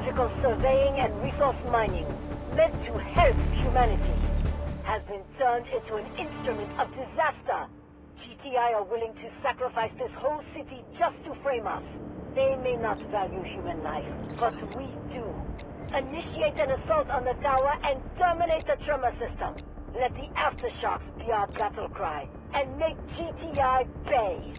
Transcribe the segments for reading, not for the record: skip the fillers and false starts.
geological surveying and resource mining, meant to help humanity, has been turned into an instrument of disaster. GTI are willing to sacrifice this whole city just to frame us. They may not value human life, but we do. Initiate an assault on the tower and terminate the tremor system. Let the aftershocks be our battle cry, and make GTI pay.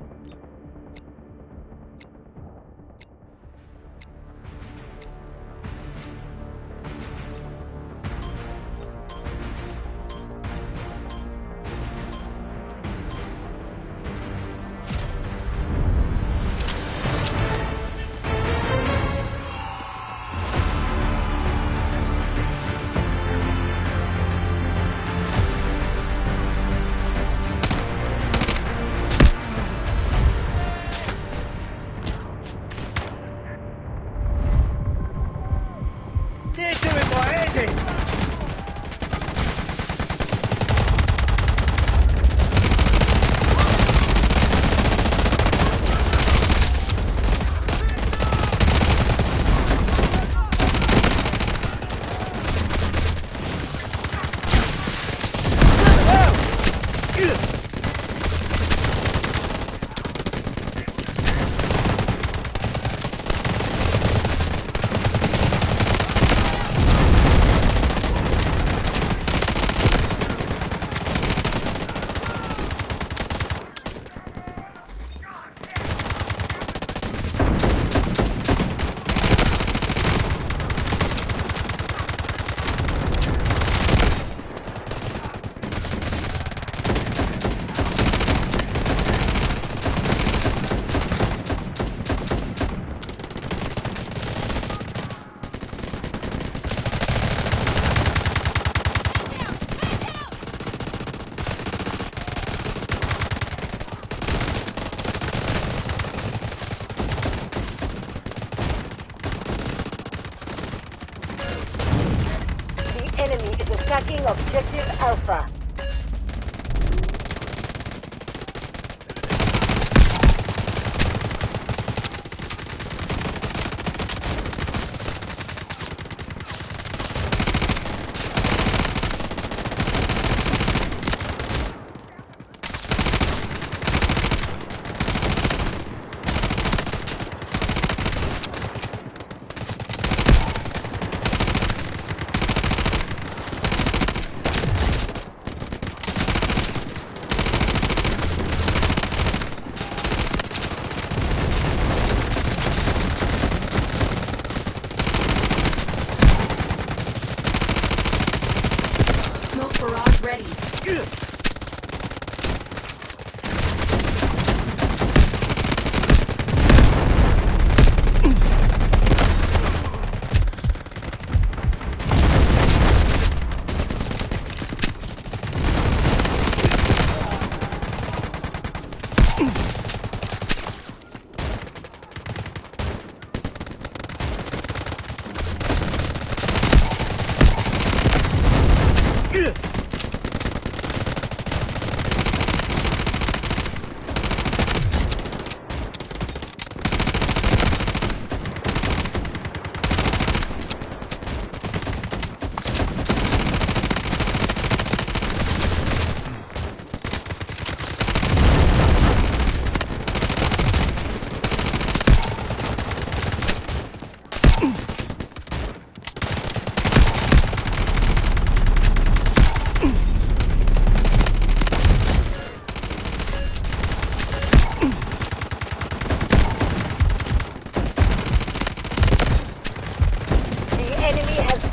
Attacking Objective Alpha.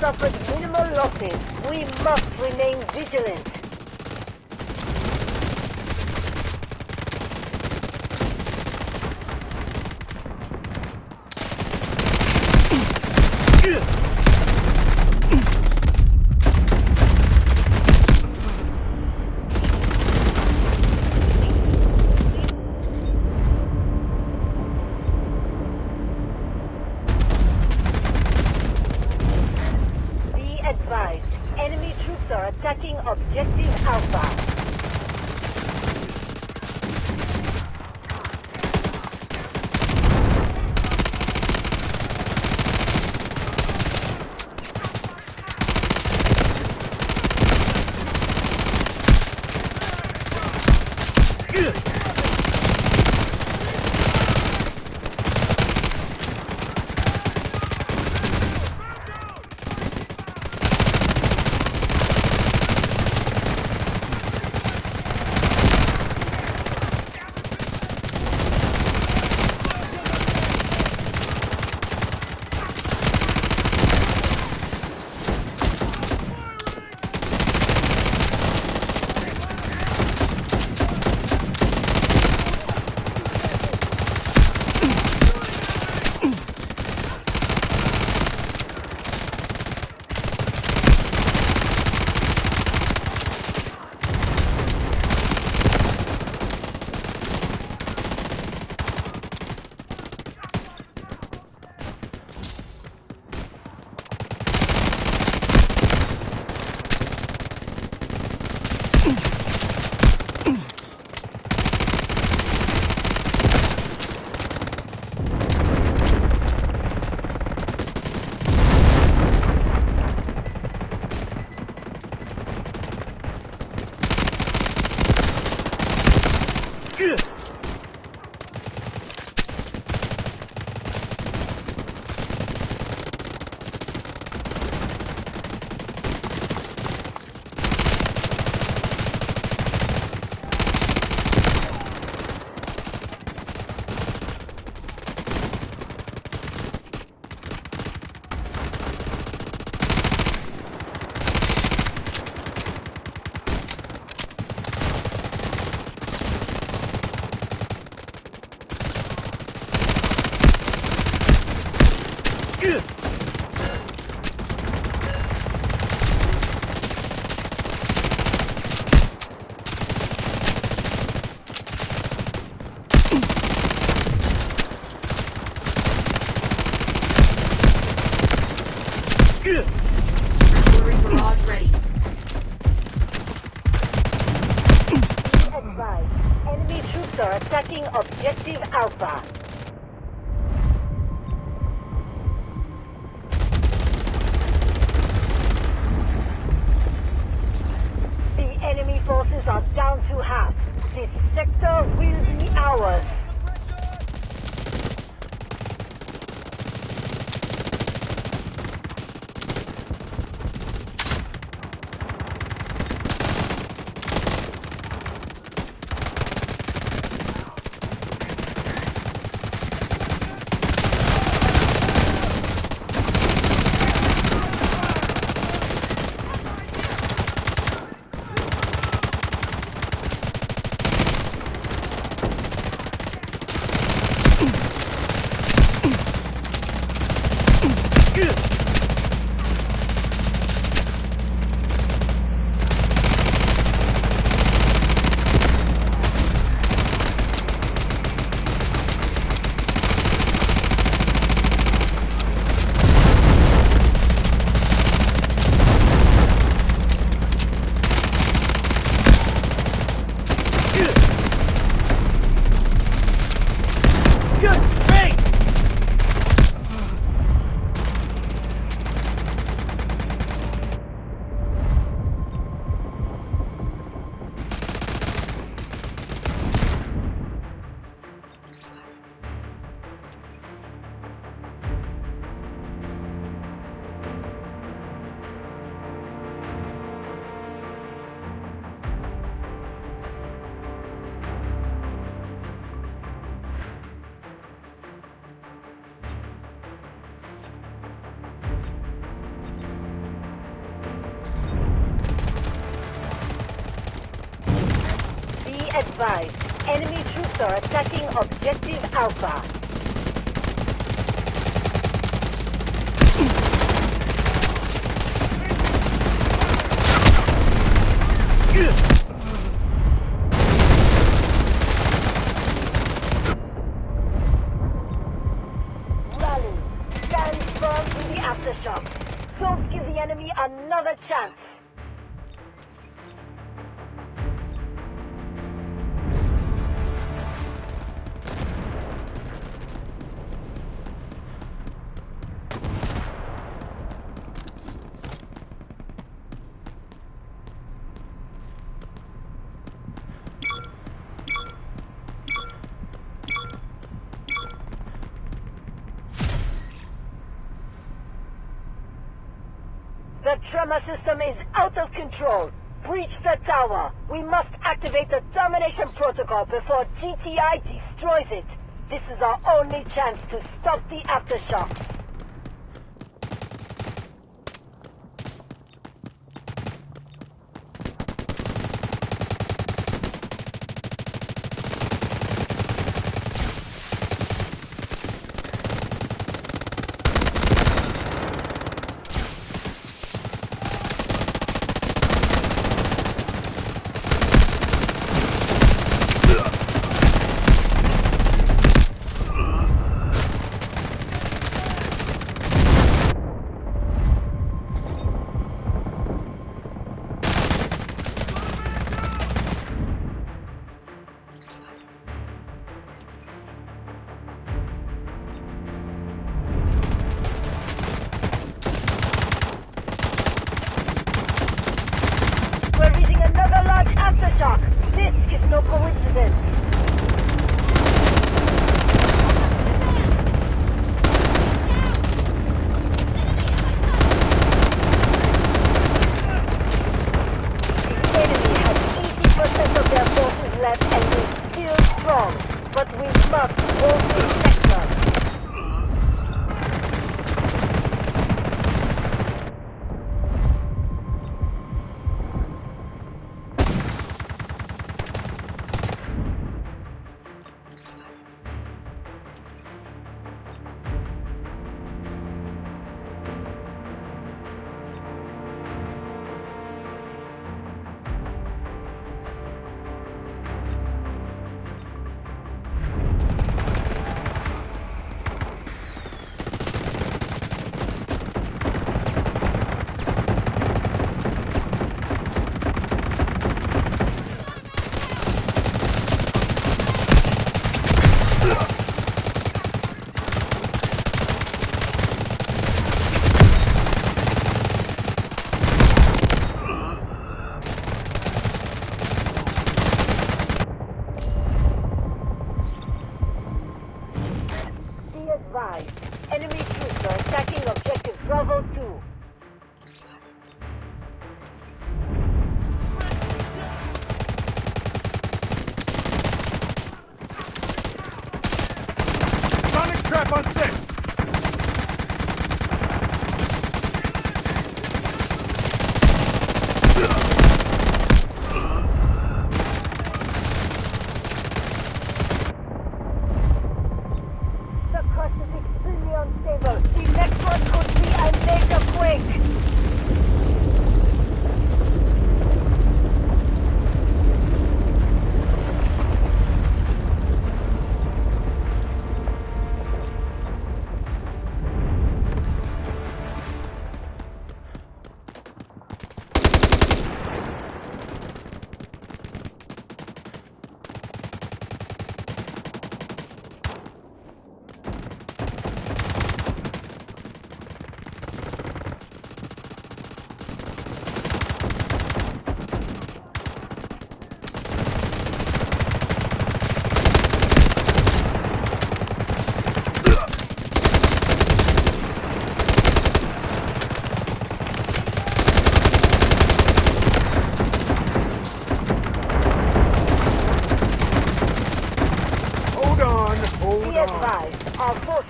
Suffered minimal losses. We must remain vigilant. Enemy troops are attacking Objective Alpha. Artillery barrage ready. Be advised, enemy troops are attacking Objective Alpha. The enemy forces are down to half. This sector will be ours. Advised, enemy troops are attacking Objective Alpha. Rally, stand firm to the aftershock. Don't give the enemy another chance. The tremor system is out of control. Breach the tower. We must activate the termination protocol before GTI destroys it. This is our only chance to stop the aftershocks. Aftershock! This is no coincidence! The enemy has 80% of their forces left and is still strong, but we must hold this sector.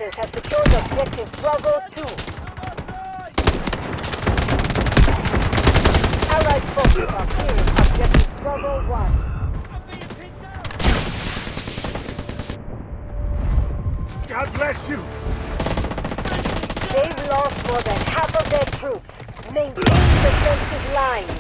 forces have secured objective Bravo 2. Allied forces are clearing objective Bravo 1. God bless you! They've lost more than half of their troops. Maintain defensive lines.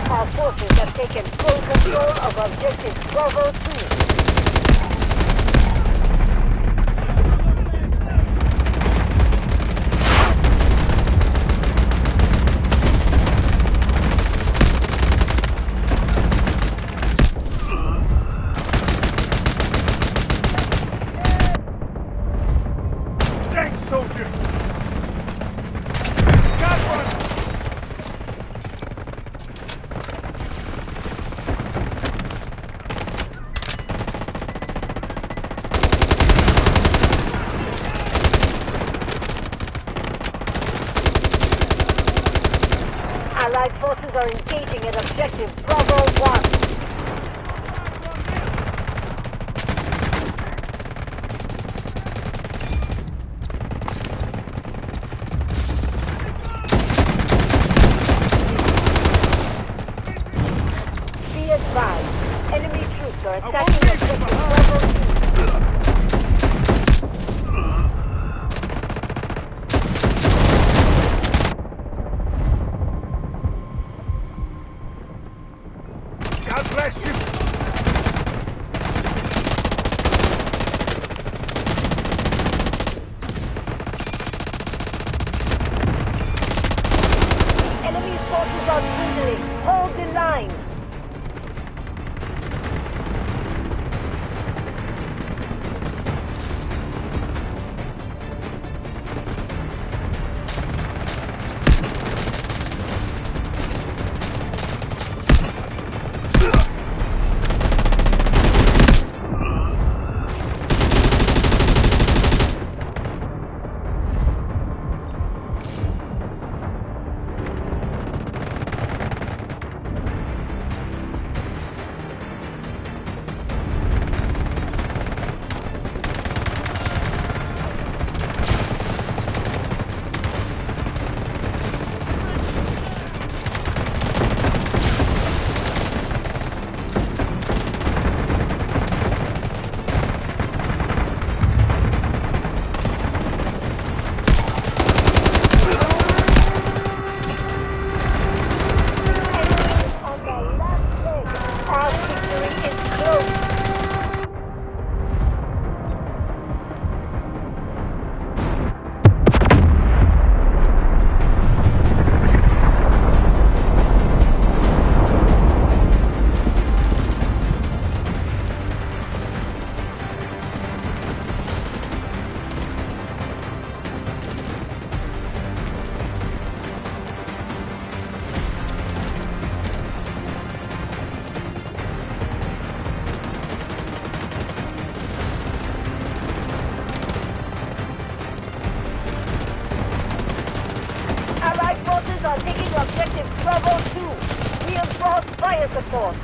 Our forces have taken full control of objective Bravo 2. Thanks, soldier! Got one! Allied forces are engaging at objective Bravo 1. Be advised, enemy troops are attacking objective Bravo 2. God bless It's Bravo 2. Reinforce fire support.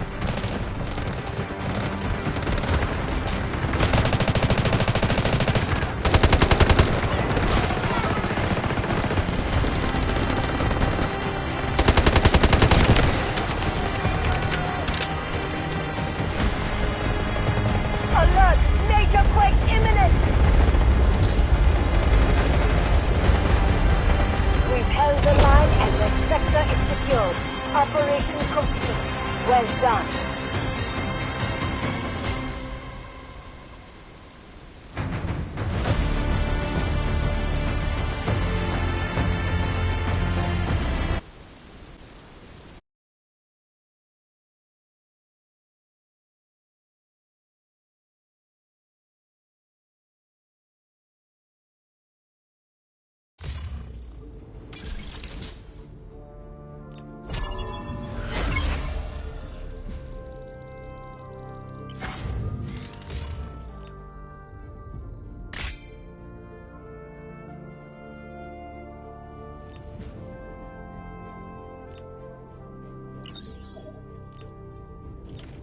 Alert! Major quake imminent! We've held the line and the sector is secured. Operation complete. Well done.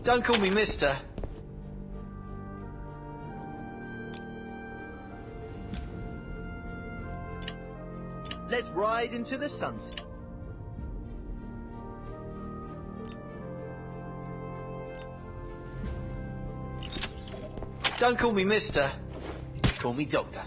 Don't call me mister. Let's ride into the sunset. Don't call me mister. Call me doctor.